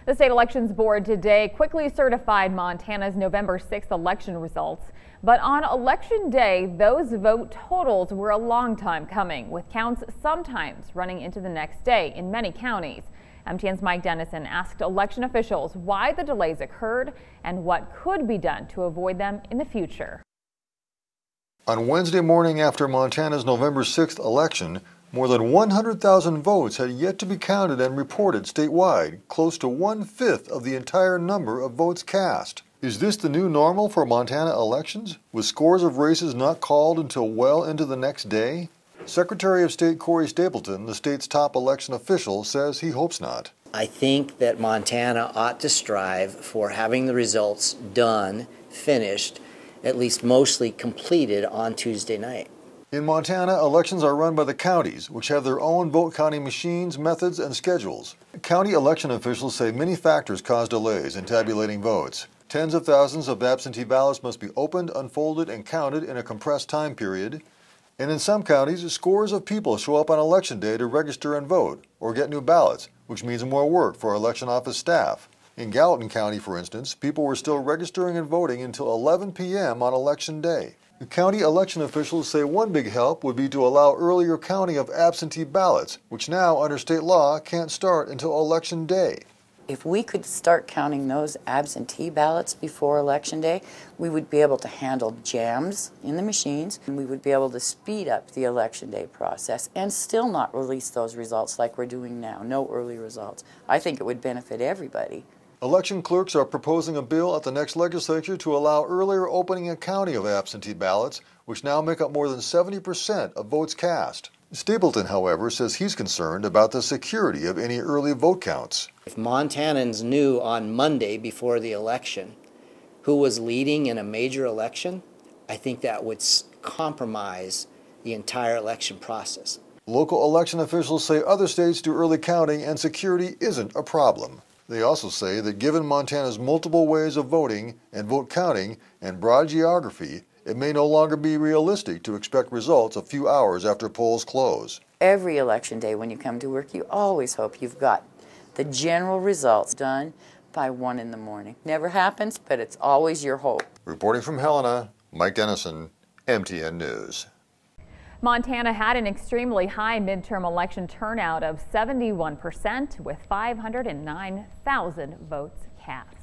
The State Elections Board today quickly certified Montana's November 6th election results. But on Election Day, those vote totals were a long time coming, with counts sometimes running into the next day in many counties. MTN's Mike Dennison asked election officials why the delays occurred and what could be done to avoid them in the future. On Wednesday morning after Montana's November 6th election, more than 100,000 votes had yet to be counted and reported statewide, close to 1/5 of the entire number of votes cast. Is this the new normal for Montana elections, with scores of races not called until well into the next day? Secretary of State Corey Stapleton, the state's top election official, says he hopes not. I think that Montana ought to strive for having the results done, finished, at least mostly completed on Tuesday night. In Montana, elections are run by the counties, which have their own vote counting machines, methods, and schedules. County election officials say many factors cause delays in tabulating votes. Tens of thousands of absentee ballots must be opened, unfolded, and counted in a compressed time period. And in some counties, scores of people show up on Election Day to register and vote, or get new ballots, which means more work for election office staff. In Gallatin County, for instance, people were still registering and voting until 11 p.m. on Election Day. The county election officials say one big help would be to allow earlier counting of absentee ballots, which now, under state law, can't start until Election Day. If we could start counting those absentee ballots before Election Day, we would be able to handle jams in the machines, and we would be able to speed up the Election Day process and still not release those results like we're doing now. No early results. I think it would benefit everybody. Election clerks are proposing a bill at the next legislature to allow earlier opening and counting of absentee ballots, which now make up more than 70% of votes cast. Stapleton, however, says he's concerned about the security of any early vote counts. If Montanans knew on Monday before the election who was leading in a major election, I think that would compromise the entire election process. Local election officials say other states do early counting and security isn't a problem. They also say that given Montana's multiple ways of voting and vote counting and broad geography, it may no longer be realistic to expect results a few hours after polls close. Every Election Day when you come to work, you always hope you've got the general results done by 1 in the morning. Never happens, but it's always your hope. Reporting from Helena, Mike Dennison, MTN News. Montana had an extremely high midterm election turnout of 71%, with 509,000 votes cast.